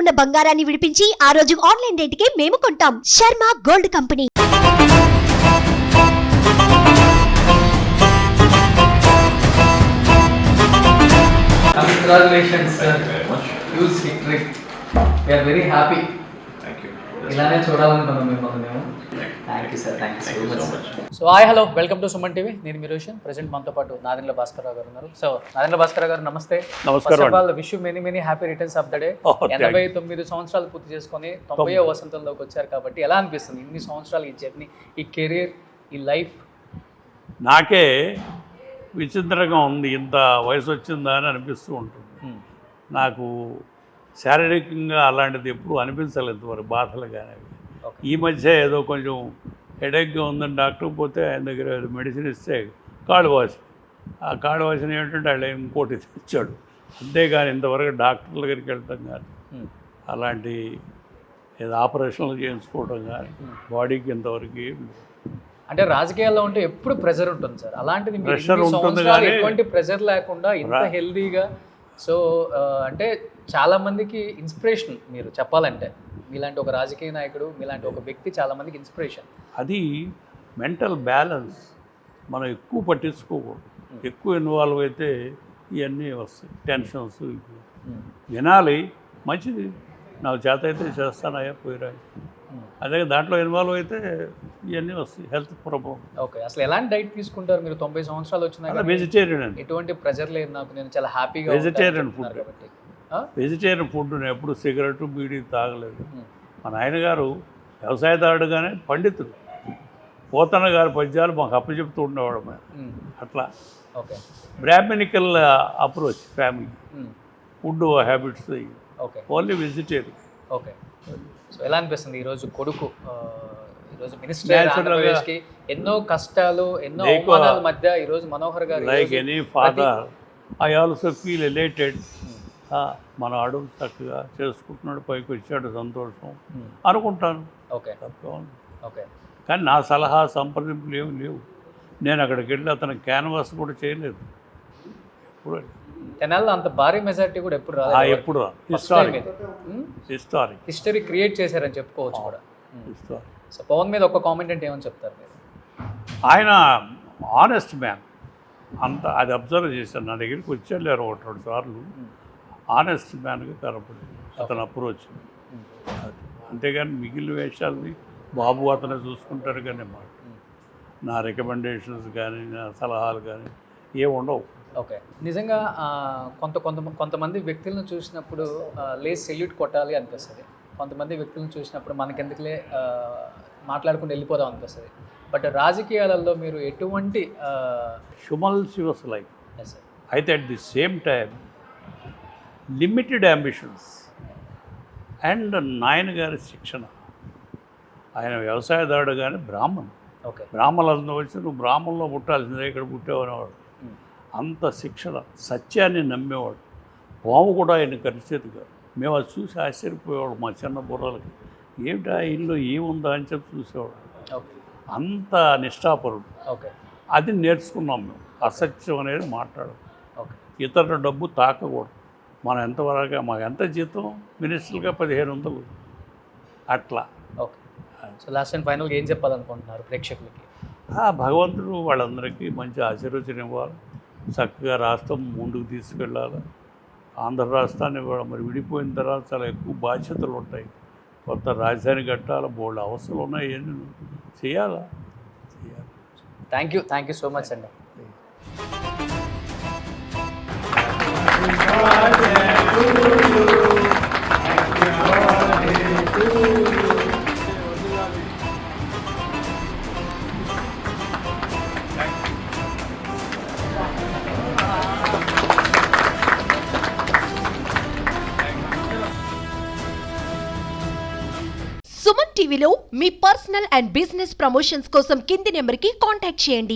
ఉన్న బంగారాన్ని విడిపించి ఆ రోజు ఆన్లైన్ రేటుకే మేము కొంటాం. Sharma gold company. Congratulations, sir. Huge victory. We are very happy. Thank you. ఇలానే చూడాలనుకున్నాం మిమ్మల్ని మేము. Thank you sir, thank you so much. So hi hello, welcome to Suman TV. నేను మీ రోషన్. ప్రెసెంట్ మనతో పాటు నాదెండ్ల భాస్కర్ రావు గారు ఉన్నారు. సో నాదెండ్ల భాస్కర్ గారు నమస్తే. నమస్కారం. First of all wish you many happy returns of the day. 89 సంవత్సరాలు పూర్తి చేసుకొని 90వ వసంతంలోకి వచ్చారు కాబట్టి ఎలా అనిపిస్తుంది ఇన్ని సంవత్సరాలు ఈ జర్నీ, ఈ కెరీర్, ఈ లైఫ్? నాకే విచిత్రంగా ఉంది, ఇంత వయసు వచ్చిందా అని అనిపిస్తూ ఉంటుంది. నాకు శారీరకంగా అలాంటిది ఎప్పుడు అనిపించలేదు మరి బాధలు కానీ. ఈ మధ్య ఏదో కొంచెం హెడేక్గా ఉందని డాక్టర్ పోతే ఆయన దగ్గర మెడిసిన్ ఇస్తే కాళ్ళు వాసి, ఆ కాళ్ళు వాసిన ఏమిటంటే వాళ్ళు ఇంకోటి ఇచ్చాడు. అంతేగాని ఇంతవరకు డాక్టర్ల దగ్గరికి వెళ్తాం కానీ అలాంటి ఏదో ఆపరేషన్లు చేయించుకోవడం కానీ బాడీకి ఇంతవరకు ఏం లేదు. అంటే రాజకీయాల్లో ఉంటే ఎప్పుడు ప్రెషర్ ఉంటుంది సార్, అలాంటిది మీరు ప్రెషర్ ఇన్ని ఉంటుంది సంవత్సరాలు కానీ ఎటువంటి ప్రెషర్ లేకుండా ఇంత హెల్దీగా. సో అంటే చాలా మందికి ఇన్స్పిరేషన్ మీరు చెప్పాలంటే. మీలాంటి ఒక రాజకీయ నాయకుడు, మీలాంటి ఒక వ్యక్తి చాలా మందికి ఇన్స్పిరేషన్. అది మెంటల్ బ్యాలెన్స్ మనం ఎక్కువ పట్టించుకోకూడదు. ఎక్కువ ఇన్వాల్వ్ అయితే ఇవన్నీ వస్తాయి, టెన్షన్స్. వినాలి, మంచిది, నాకు చేత అయితే చేస్తానయ్యా పోయిరా. అదే దాంట్లో ఇన్వాల్వ్ అయితే ఇవన్నీ వస్తాయి, హెల్త్ ప్రాబ్లం. ఓకే, అసలు ఎలాంటి డైట్ తీసుకుంటారు మీరు? 90 సంవత్సరాలు వచ్చినా వెజిటేరియన్ అండి. ఎటువంటి ప్రెషర్ లేదు నాకు, నేను చాలా హ్యాపీగా వెజిటేరియన్ ఫుడ్ కాబట్టి. వెజిటేరియన్ ఫుడ్ నేను ఎప్పుడు సిగరెట్ బీడీ తాగలేదు. మా నాయనగారు వ్యవసాయదారుడుగానే పండితుడు. పోతన్న గారి పద్యాలు మాకు అప్పచెప్తూ ఉండేవాడు మేము. అట్లా okay, Brahminical approach family, food habits okay, only vegetarian. Okay. So ఎలా అనిపిస్తుంది ఈరోజు కొడుకు, ఈరోజు మినిస్టర్, ఎన్నో కష్టాలు, ఎన్నో అవమానాల మధ్య ఈరోజు మనోహర్ గారు like any father I also feel ఎలేటెడ్. మన అడుగు చక్కగా చేసుకుంటున్నాడు, పైకి వచ్చాడు, సంతోషం అనుకుంటాను. Okay, okay. కానీ నా సలహా సంప్రదింపులు ఏమి లేవు. నేను అక్కడికి వెళ్ళి అతను క్యాన్వాస్ కూడా చేయలేదు. ఎప్పుడు తెనాల్లో అంత భారీ మెజారిటీ కూడా ఎప్పుడు రాదు. ఎప్పుడు హిస్టరీ క్రియేట్ చేశారని చెప్పుకోవచ్చు కూడా. సో పవన్ మీద ఒక కామెంట్ అంటే ఏమని చెప్తారు మీరు? ఆయన ఆనెస్ట్ మ్యాన్, అంత అది అబ్జర్వ్ చేశాను. నా దగ్గరికి వచ్చాడు 1-2 సార్లు. ఆనెస్ట్ మ్యాన్గా కనపడింది అతను అప్రోచ్. అంతేగాని మిగిలిన వేషాలని బాబు అతనే చూసుకుంటారు కానీ మాట నా రికమెండేషన్స్ కానీ నా సలహాలు కానీ ఏమి ఉండవు. ఓకే, నిజంగా కొంతమంది వ్యక్తులను చూసినప్పుడు సెల్యూట్ కొట్టాలి అనిపిస్తుంది. కొంతమంది వ్యక్తులను చూసినప్పుడు మనకెందుకులే మాట్లాడుకుంటూ వెళ్ళిపోదాం అనిపిస్తుంది. బట్ రాజకీయాలలో మీరు ఎటువంటి హ్యూమల్సియస్ లైఫ్ అయితే at the same time limited ambitions and నాయన గారి శిక్షణ. ఆయన వ్యవసాయదారుడు కానీ బ్రాహ్మణ్. ఓకే, బ్రాహ్మణులందరూ వచ్చి నువ్వు బ్రాహ్మణంలో పుట్టాల్సిందే, ఇక్కడ పుట్టావనేవాడు. అంత శిక్షణ, సత్యాన్ని నమ్మేవాడు. పాము కూడా ఆయన కరిచేది కాదు. మేము అది చూసి ఆశ్చర్యపోయేవాడు మా చిన్న బుర్రలకి. ఏమిటా ఇల్లు ఏముందా అని చెప్పి చూసేవాడు. అంత నిష్ఠాపరుడు. ఓకే, అది నేర్చుకున్నాం మేము. అసత్యం అనేది మాట్లాడదు. ఓకే, ఇతరుల డబ్బు తాకకూడదు. మనం ఎంతవరకు మాకు ఎంత జీతం మినిస్టర్గా 1500 అట్లా. ఓకే. సో లాస్ట్ అండ్ ఫైనల్గా ఏం చెప్పాలనుకుంటున్నారు ప్రేక్షకులకి? భగవంతుడు వాళ్ళందరికీ మంచి ఆశీర్వచనం ఇవ్వాలి, చక్కగా రాష్ట్రం ముందుకు తీసుకెళ్ళాలి. ఆంధ్ర రాష్ట్రాన్ని మరి విడిపోయిన తర్వాత చాలా ఎక్కువ బాధ్యతలు ఉంటాయి. కొత్త రాజధాని కట్టాలి, బోల్డ్ అవసరాలు ఉన్నాయి, ఏమి చేయాలా. థ్యాంక్ యూ సో మచ్ అండి. సుమన్ టీవీలో మీ పర్సనల్ అండ్ బిజినెస్ ప్రమోషన్స్ కోసం కింది నెంబర్కి కాంటాక్ట్ చేయండి.